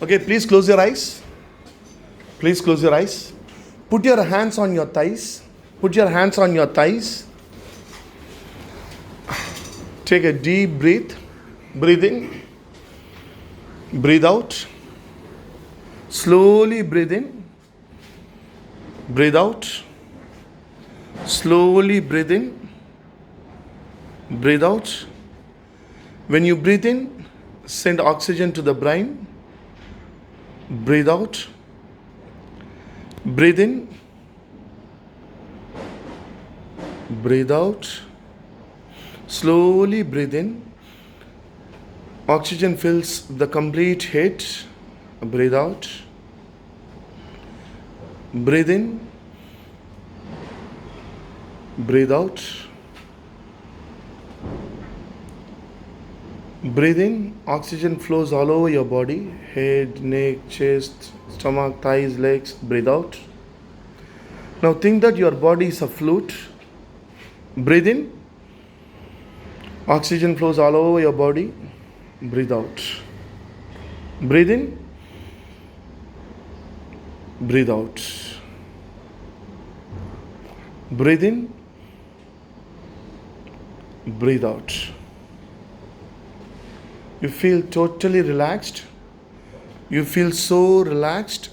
Okay, please close your eyes. Please close your eyes. Put your hands on your thighs. Put your hands on your thighs. Take a deep breath. Breathe in. Breathe out. Slowly breathe in. Breathe out. Slowly breathe in. Breathe out. When you breathe in, send oxygen to the brain. Breathe out. Breathe in. Breathe out. Slowly breathe in. Oxygen fills the complete head. Breathe out. Breathe in. Breathe out. Breathe in. Oxygen flows all over your body. Head, neck, chest, stomach, thighs, legs. Breathe out. Now think that your body is a flute. Breathe in. Oxygen flows all over your body. Breathe out. Breathe in. Breathe out. Breathe in. Breathe out. You feel totally relaxed. You feel so relaxed.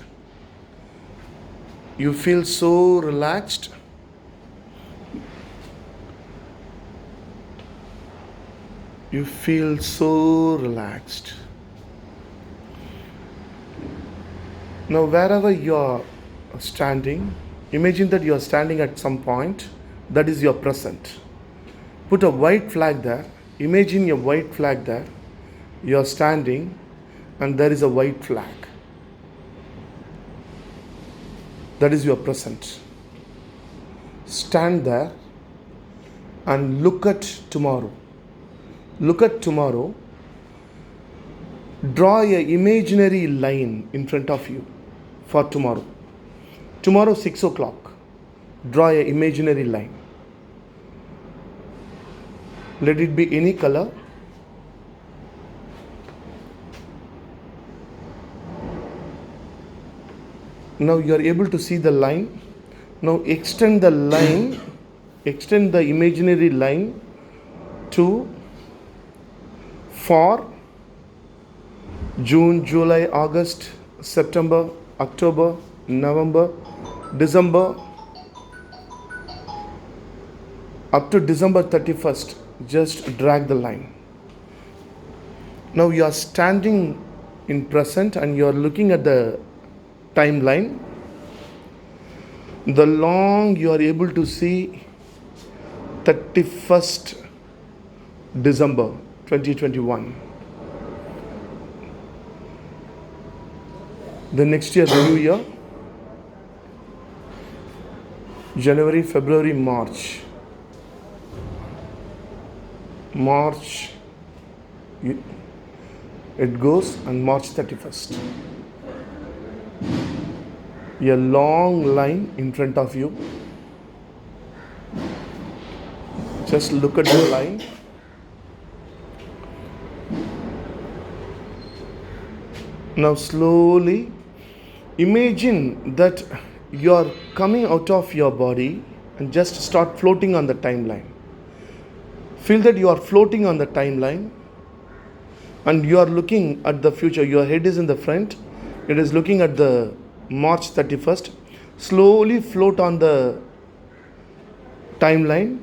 You feel so relaxed. You feel so relaxed. Now, wherever you are standing, imagine that you are standing at some point. That is your present. Put a white flag there. Imagine a white flag there. You are standing and there is a white flag. That is your present. Stand there and look at tomorrow. Look at tomorrow. Draw an imaginary line in front of you for tomorrow. Tomorrow 6 o'clock. Draw an imaginary line. Let it be any color. Now you are able to see the line. Now extend the line, extend the imaginary line to for June, July, August, September, October, November, December, up to December 31st. Just drag the line. Now you are standing in present and you are looking at the timeline. The long you are able to see 31st December 2021. The next year, the new year, January, February, March. March, it goes, and March 31st. A long line in front of you. Just look at the line. Now slowly imagine that you are coming out of your body and just start floating on the timeline. Feel that you are floating on the timeline and you are looking at the future. Your head is in the front. It is looking at the March 31st. Slowly float on the timeline.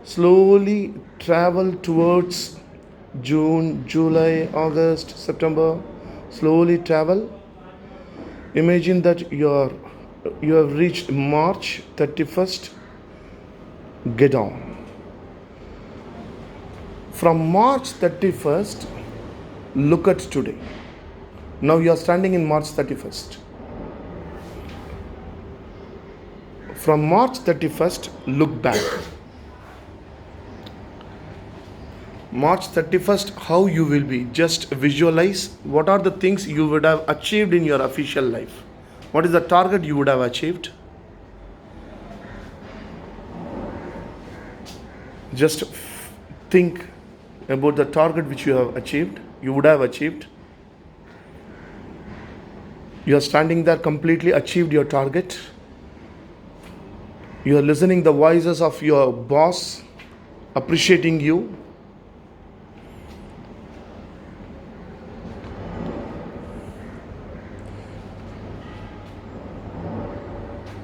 Slowly travel towards June, July, August, September. Slowly travel. Imagine that you have reached March 31st. Get on. From March 31st, look at today. Now you are standing in March 31st. From March 31st, look back. March 31st, how you will be. Just visualize what are the things you would have achieved in your official life. What is the target you would have achieved? Just think about the target which you would have achieved. You are standing there completely achieved your target. You are listening the voices of your boss appreciating you.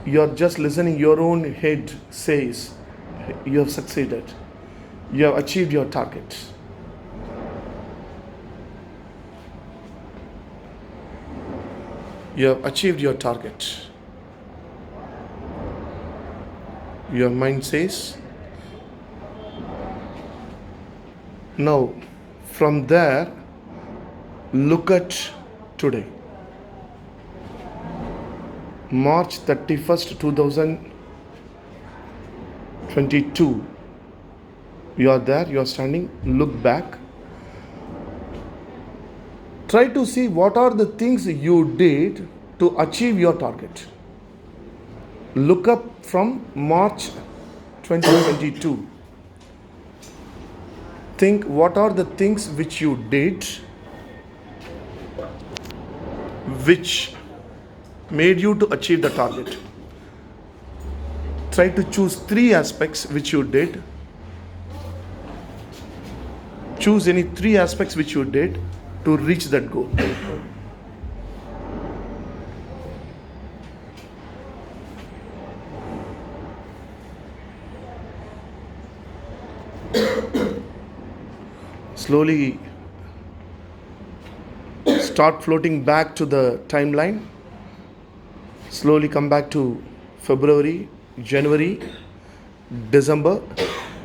You are just listening, your own head says you have succeeded. You have achieved your target. You have achieved your target. Your mind says, now from there, look at today. March 31st, 2022. You are there, you are standing, look back. Try to see what are the things you did to achieve your target. Look up from March 2022. Think what are the things which you did which made you to achieve the target. Try to choose 3 aspects which you did. Choose any 3 aspects which you did to reach that goal. Slowly start floating back to the timeline. Slowly come back to February, January, December.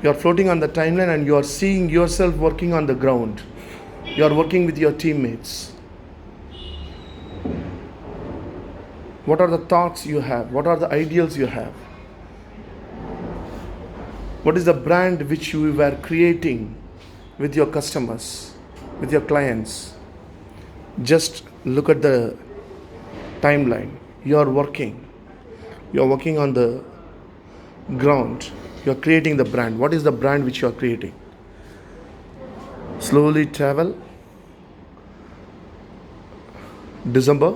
You are floating on the timeline and you are seeing yourself working on the ground. You are working with your teammates. What are the thoughts you have? What are the ideals you have? What is the brand which you were creating with your customers, with your clients? Just look at the timeline. You are working. You are working on the ground. You are creating the brand. What is the brand which you are creating? Slowly travel. December,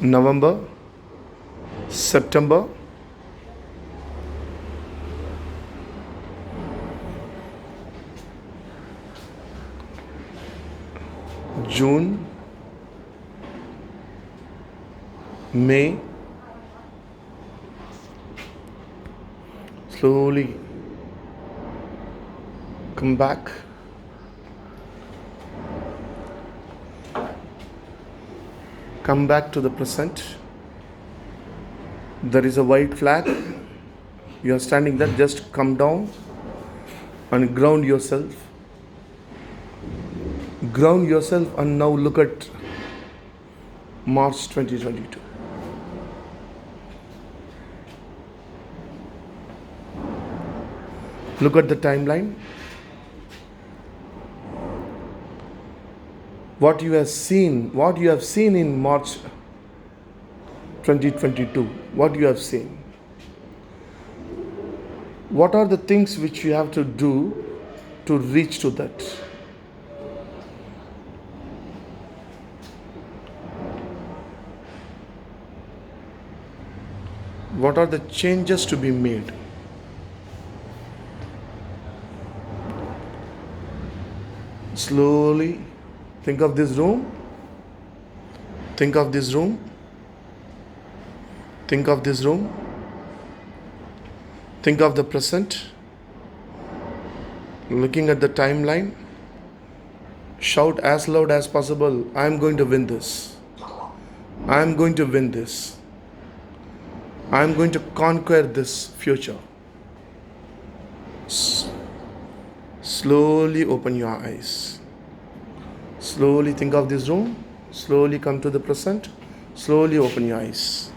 November, September, June, May. Slowly come back. Come back to the present. There is a white flag. You are standing there. Just come down and ground yourself. Ground yourself and now look at March 2022. Look at the timeline. What you have seen in March 2022, what you have seen. What are the things which you have to do to reach to that? What are the changes to be made? Slowly think of this room. Think of this room. Think of this room. Think of the present. Looking at the timeline. Shout as loud as possible, I am going to win this. I am going to win this. I am going to conquer this future. Slowly open your eyes. Slowly think of this room. Slowly come to the present. Slowly open your eyes.